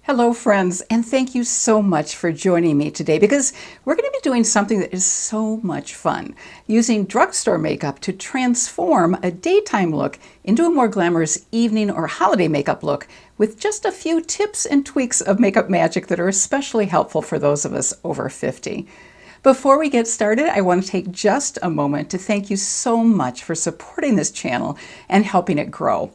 Hello friends, and thank you so much for joining me today because we're going to be doing something that is so much fun, using drugstore makeup to transform a daytime look into a more glamorous evening or holiday makeup look with just a few tips and tweaks of makeup magic that are especially helpful for those of us over 50. Before we get started, I want to take just a moment to thank you so much for supporting this channel and helping it grow.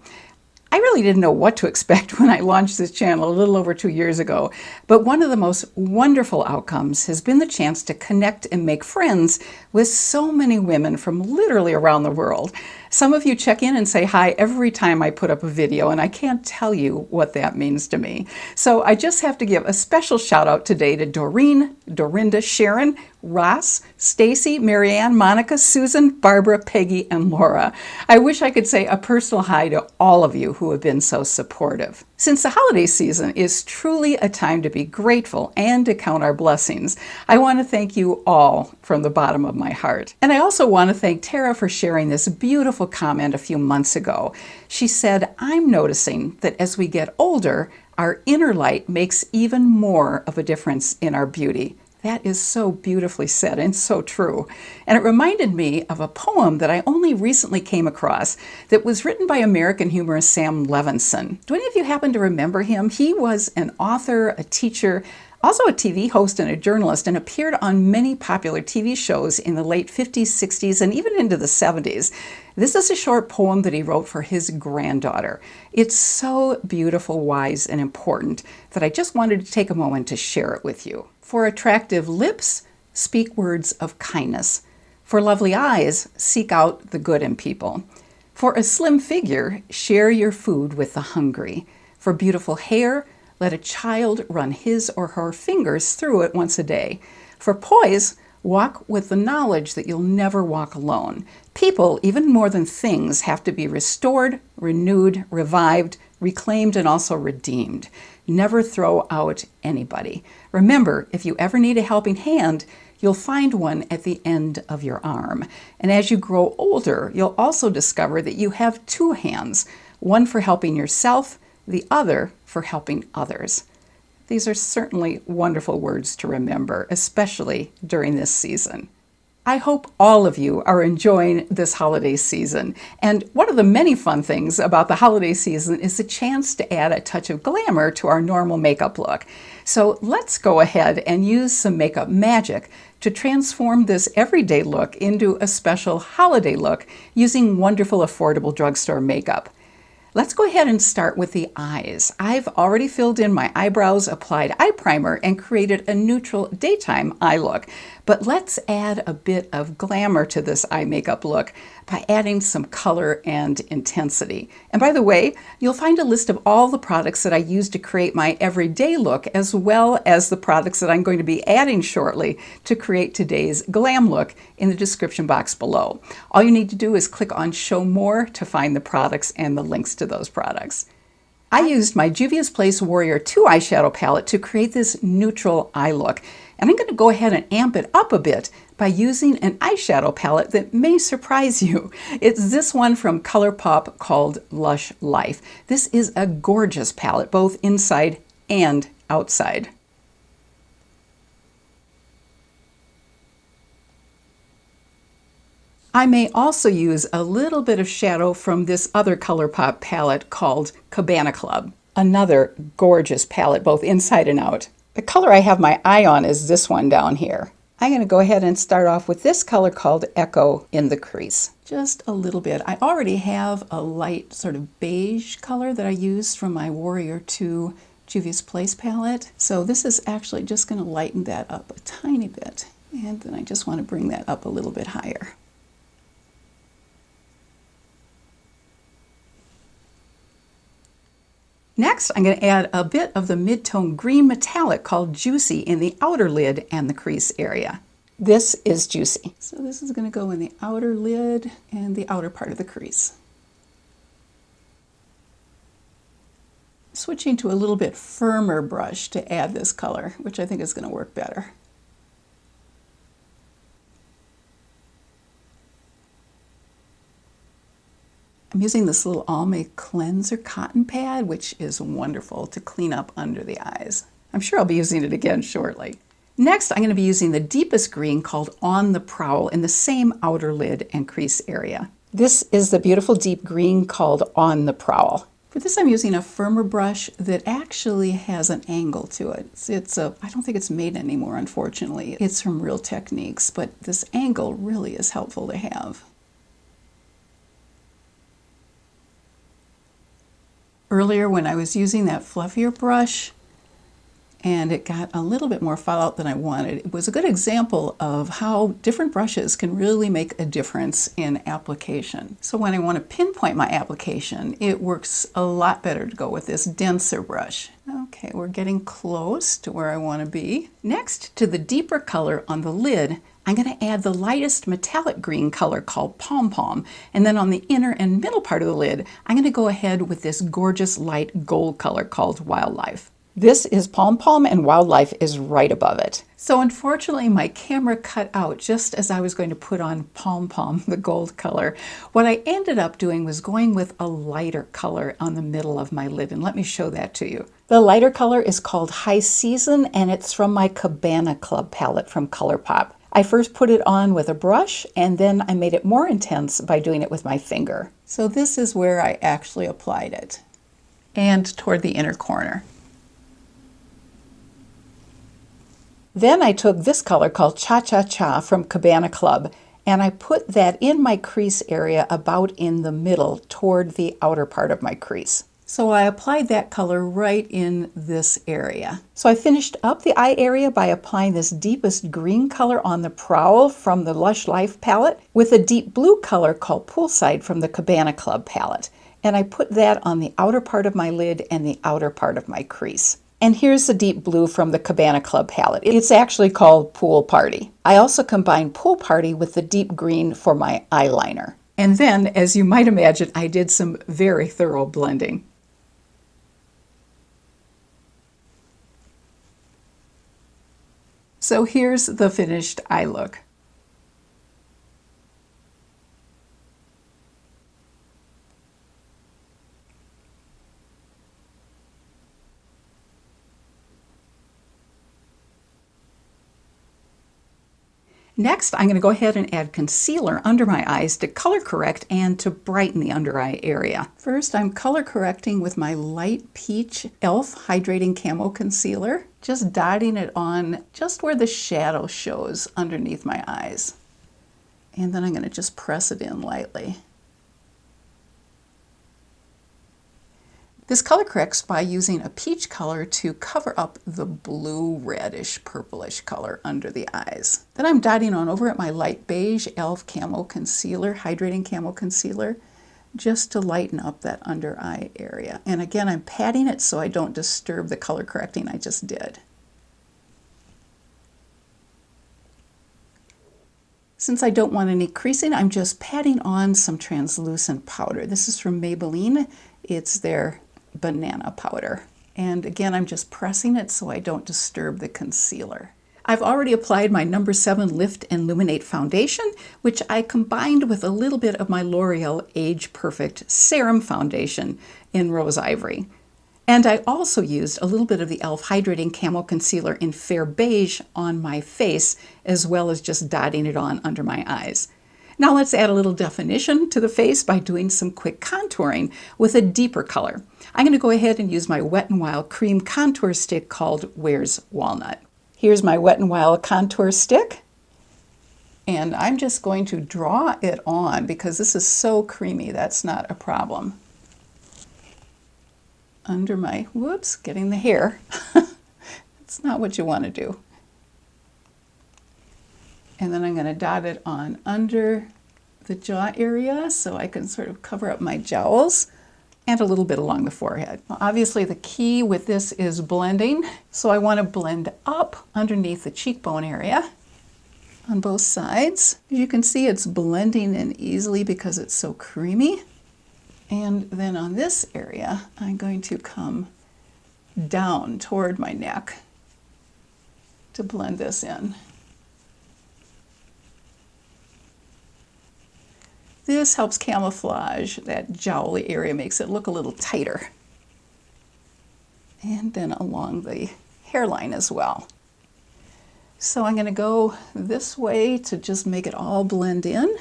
I really didn't know what to expect when I launched this channel a little over 2 years ago, but one of the most wonderful outcomes has been the chance to connect and make friends with so many women from literally around the world. Some of you check in and say hi every time I put up a video, and I can't tell you what that means to me. So I just have to give a special shout out today to Doreen, Dorinda, Sharon, Ross, Stacy, Marianne, Monica, Susan, Barbara, Peggy, and Laura. I wish I could say a personal hi to all of you who have been so supportive. Since the holiday season is truly a time to be grateful and to count our blessings, I want to thank you all from the bottom of my heart. And I also want to thank Tara for sharing this beautiful comment a few months ago. She said, "I'm noticing that as we get older, our inner light makes even more of a difference in our beauty." That is so beautifully said and so true. And it reminded me of a poem that I only recently came across that was written by American humorist Sam Levinson. Do any of you happen to remember him? He was an author, a teacher, also a TV host and a journalist, and appeared on many popular TV shows in the late 50s, 60s, and even into the 70s. This is a short poem that he wrote for his granddaughter. It's so beautiful, wise, and important that I just wanted to take a moment to share it with you. For attractive lips, speak words of kindness. For lovely eyes, seek out the good in people. For a slim figure, share your food with the hungry. For beautiful hair, let a child run his or her fingers through it once a day. For poise, walk with the knowledge that you'll never walk alone. People, even more than things, have to be restored, renewed, revived, reclaimed, and also redeemed. Never throw out anybody. Remember, if you ever need a helping hand, you'll find one at the end of your arm. And as you grow older, you'll also discover that you have two hands, one for helping yourself, the other for helping others. These are certainly wonderful words to remember, especially during this season. I hope all of you are enjoying this holiday season. And one of the many fun things about the holiday season is the chance to add a touch of glamour to our normal makeup look. So let's go ahead and use some makeup magic to transform this everyday look into a special holiday look using wonderful, affordable drugstore makeup. Let's go ahead and start with the eyes. I've already filled in my eyebrows, applied eye primer, and created a neutral daytime eye look. But let's add a bit of glamour to this eye makeup look by adding some color and intensity. And by the way, you'll find a list of all the products that I use to create my everyday look, as well as the products that I'm going to be adding shortly to create today's glam look in the description box below. All you need to do is click on Show More to find the products and the links to those products. I used my juvia'splace Warrior 2 eyeshadow palette to create this neutral eye look. And I'm going to go ahead and amp it up a bit by using an eyeshadow palette that may surprise you. It's this one from ColourPop called Lush Life. This is a gorgeous palette, both inside and outside. I may also use a little bit of shadow from this other ColourPop palette called Cabana Club. Another gorgeous palette, both inside and out. The color I have my eye on is this one down here. I'm going to go ahead and start off with this color called Echo in the crease. Just a little bit. I already have a light sort of beige color that I used from my Warrior 2 juvia'splace palette. So this is actually just going to lighten that up a tiny bit. And then I just want to bring that up a little bit higher. Next, I'm going to add a bit of the mid-tone green metallic called Juicy in the outer lid and the crease area. This is Juicy. So this is going to go in the outer lid and the outer part of the crease. Switching to a little bit firmer brush to add this color, which I think is going to work better. I'm using this little Almay cleanser cotton pad, which is wonderful to clean up under the eyes. I'm sure I'll be using it again shortly. Next, I'm going to be using the deepest green called On the Prowl in the same outer lid and crease area. This is the beautiful deep green called On the Prowl. For this, I'm using a firmer brush that actually has an angle to it. I don't think it's made anymore, unfortunately. It's from Real Techniques, but this angle really is helpful to have. Earlier when I was using that fluffier brush and it got a little bit more fallout than I wanted, it was a good example of how different brushes can really make a difference in application. So when I want to pinpoint my application, it works a lot better to go with this denser brush. Okay, we're getting close to where I want to be. Next, to the deeper color on the lid, I'm going to add the lightest metallic green color called Pom Pom. And then on the inner and middle part of the lid, I'm going to go ahead with this gorgeous light gold color called Wildlife. This is Pom Pom and Wildlife is right above it. So unfortunately, my camera cut out just as I was going to put on Pom Pom, the gold color. What I ended up doing was going with a lighter color on the middle of my lid, and let me show that to you. The lighter color is called High Season, and it's from my Cabana Club palette from ColourPop. I first put it on with a brush, and then I made it more intense by doing it with my finger. So this is where I actually applied it, and toward the inner corner. Then I took this color called Cha Cha Cha from Cabana Club, and I put that in my crease area about in the middle toward the outer part of my crease. So I applied that color right in this area. So I finished up the eye area by applying this deepest green color on the Prowl from the Lush Life palette with a deep blue color called Poolside from the Cabana Club palette. And I put that on the outer part of my lid and the outer part of my crease. And here's the deep blue from the Cabana Club palette. It's actually called Pool Party. I also combined Pool Party with the deep green for my eyeliner. And then, as you might imagine, I did some very thorough blending. So here's the finished eye look. Next, I'm going to go ahead and add concealer under my eyes to color correct and to brighten the under eye area. First, I'm color correcting with my light peach e.l.f. Hydrating Camo Concealer, just dotting it on just where the shadow shows underneath my eyes. And then I'm going to just press it in lightly. This color corrects by using a peach color to cover up the blue reddish purplish color under the eyes. Then I'm dotting on over at my light beige e.l.f. Camo Concealer, Hydrating Camo Concealer, just to lighten up that under eye area. And again, I'm patting it so I don't disturb the color correcting I just did. Since I don't want any creasing, I'm just patting on some translucent powder. This is from Maybelline. It's their banana powder. And again, I'm just pressing it so I don't disturb the concealer. I've already applied my No. 7 Lift and Illuminate Foundation, which I combined with a little bit of my L'Oreal Age Perfect Serum Foundation in Rose Ivory. And I also used a little bit of the e.l.f. Hydrating Camo Concealer in Fair Beige on my face, as well as just dotting it on under my eyes. Now let's add a little definition to the face by doing some quick contouring with a deeper color. I'm going to go ahead and use my Wet n Wild Cream Contour Stick called Where's Walnut. Here's my Wet n Wild Contour Stick. And I'm just going to draw it on because this is so creamy, that's not a problem. Under my, whoops, getting the hair. That's not what you want to do. And then I'm going to dot it on under the jaw area so I can sort of cover up my jowls and a little bit along the forehead. Well, obviously the key with this is blending. So I want to blend up underneath the cheekbone area on both sides. As you can see, it's blending in easily because it's so creamy. And then on this area, I'm going to come down toward my neck to blend this in. This helps camouflage that jowly area, makes it look a little tighter. And then along the hairline as well. So I'm going to go this way to just make it all blend in.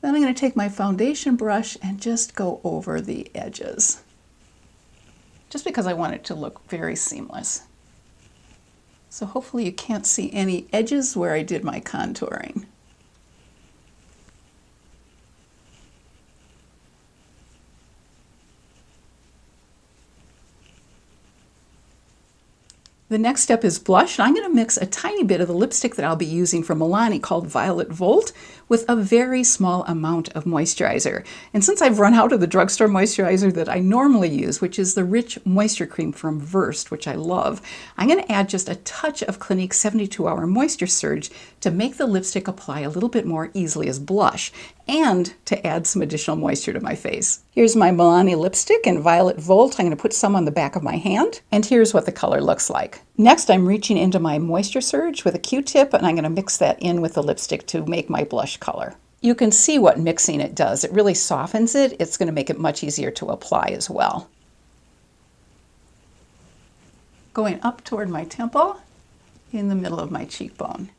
Then I'm going to take my foundation brush and just go over the edges, just because I want it to look very seamless. So hopefully you can't see any edges where I did my contouring. The next step is blush, and I'm going to mix a tiny bit of the lipstick that I'll be using from Milani called Violet Volt with a very small amount of moisturizer. And since I've run out of the drugstore moisturizer that I normally use, which is the Rich Moisture Cream from Versed, which I love, I'm going to add just a touch of Clinique 72-Hour Moisture Surge to make the lipstick apply a little bit more easily as blush and to add some additional moisture to my face. Here's my Milani lipstick in Violet Volt. I'm going to put some on the back of my hand, and here's what the color looks like. Next, I'm reaching into my Moisture Surge with a Q-tip, and I'm going to mix that in with the lipstick to make my blush color. You can see what mixing it does. It really softens it. It's going to make it much easier to apply as well. Going up toward my temple, in the middle of my cheekbone.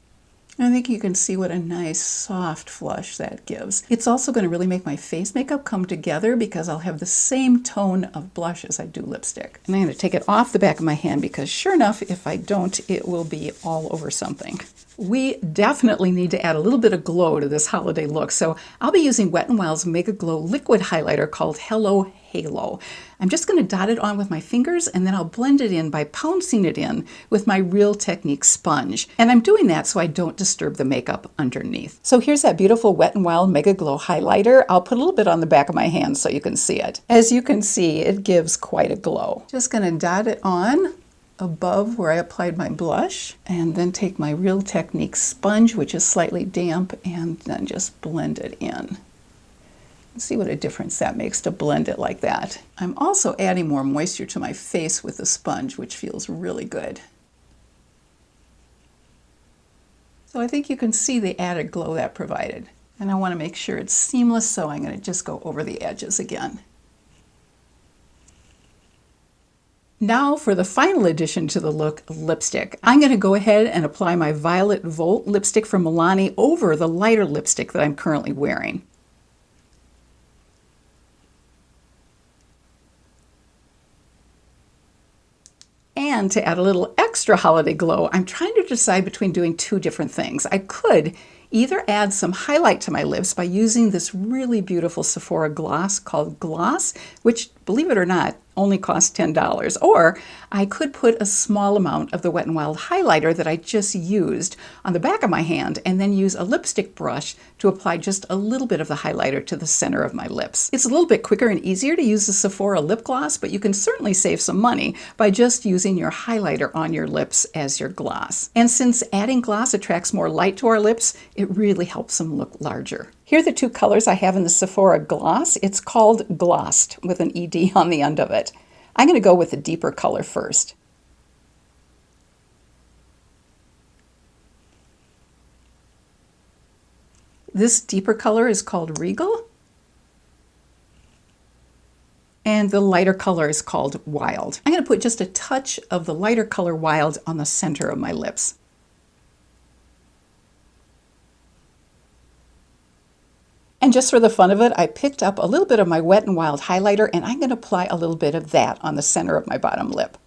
I think you can see what a nice soft flush that gives. It's also going to really make my face makeup come together because I'll have the same tone of blush as I do lipstick. And I'm going to take it off the back of my hand because sure enough, if I don't, it will be all over something. We definitely need to add a little bit of glow to this holiday look, so I'll be using Wet n Wild's Mega Glow liquid highlighter called Hello Halo. I'm just going to dot it on with my fingers, and then I'll blend it in by pouncing it in with my Real Technique sponge. And I'm doing that so I don't disturb the makeup underneath. So here's that beautiful Wet n Wild Mega Glow highlighter. I'll put a little bit on the back of my hand so you can see it. As you can see, it gives quite a glow. Just going to dot it on above where I applied my blush, and then take my Real Technique sponge, which is slightly damp, and then just blend it in. See what a difference that makes to blend it like that. I'm also adding more moisture to my face with the sponge, which feels really good. So I think you can see the added glow that provided. And I want to make sure it's seamless, so I'm going to just go over the edges again. Now for the final addition to the look, lipstick. I'm going to go ahead and apply my Violet Volt lipstick from Milani over the lighter lipstick that I'm currently wearing. And to add a little extra holiday glow, I'm trying to decide between doing two different things. I could either add some highlight to my lips by using this really beautiful Sephora gloss called Gloss, which, believe it or not, only costs $10. Or I could put a small amount of the Wet n Wild highlighter that I just used on the back of my hand and then use a lipstick brush to apply just a little bit of the highlighter to the center of my lips. It's a little bit quicker and easier to use the Sephora lip gloss, but you can certainly save some money by just using your highlighter on your lips as your gloss. And since adding gloss attracts more light to our lips, it really helps them look larger. Here are the two colors I have in the Sephora gloss. It's called Glossed with an ED on the end of it. I'm going to go with the deeper color first. This deeper color is called Regal, and the lighter color is called Wild. I'm going to put just a touch of the lighter color Wild on the center of my lips. And just for the fun of it, I picked up a little bit of my Wet n Wild highlighter, and I'm going to apply a little bit of that on the center of my bottom lip.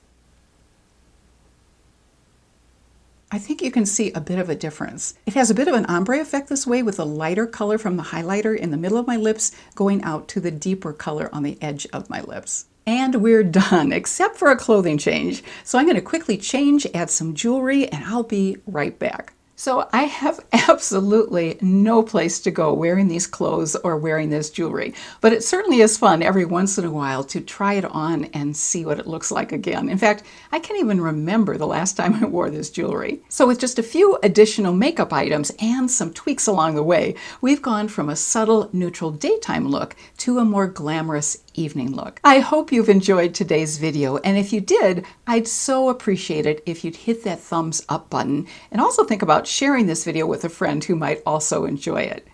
I think you can see a bit of a difference. It has a bit of an ombre effect this way, with a lighter color from the highlighter in the middle of my lips going out to the deeper color on the edge of my lips. And we're done, except for a clothing change. So I'm going to quickly change, add some jewelry, and I'll be right back. So I have absolutely no place to go wearing these clothes or wearing this jewelry, but it certainly is fun every once in a while to try it on and see what it looks like again. In fact, I can't even remember the last time I wore this jewelry. So with just a few additional makeup items and some tweaks along the way, we've gone from a subtle, neutral daytime look to a more glamorous evening look. I hope you've enjoyed today's video, and if you did, I'd so appreciate it if you'd hit that thumbs up button and also think about sharing this video with a friend who might also enjoy it.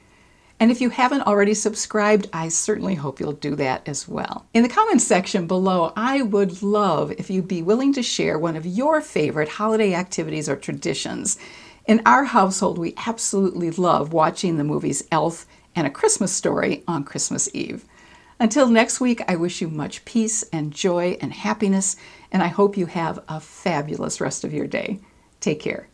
And if you haven't already subscribed, I certainly hope you'll do that as well. In the comments section below, I would love if you'd be willing to share one of your favorite holiday activities or traditions. In our household, we absolutely love watching the movies Elf and A Christmas Story on Christmas Eve. Until next week, I wish you much peace and joy and happiness, and I hope you have a fabulous rest of your day. Take care.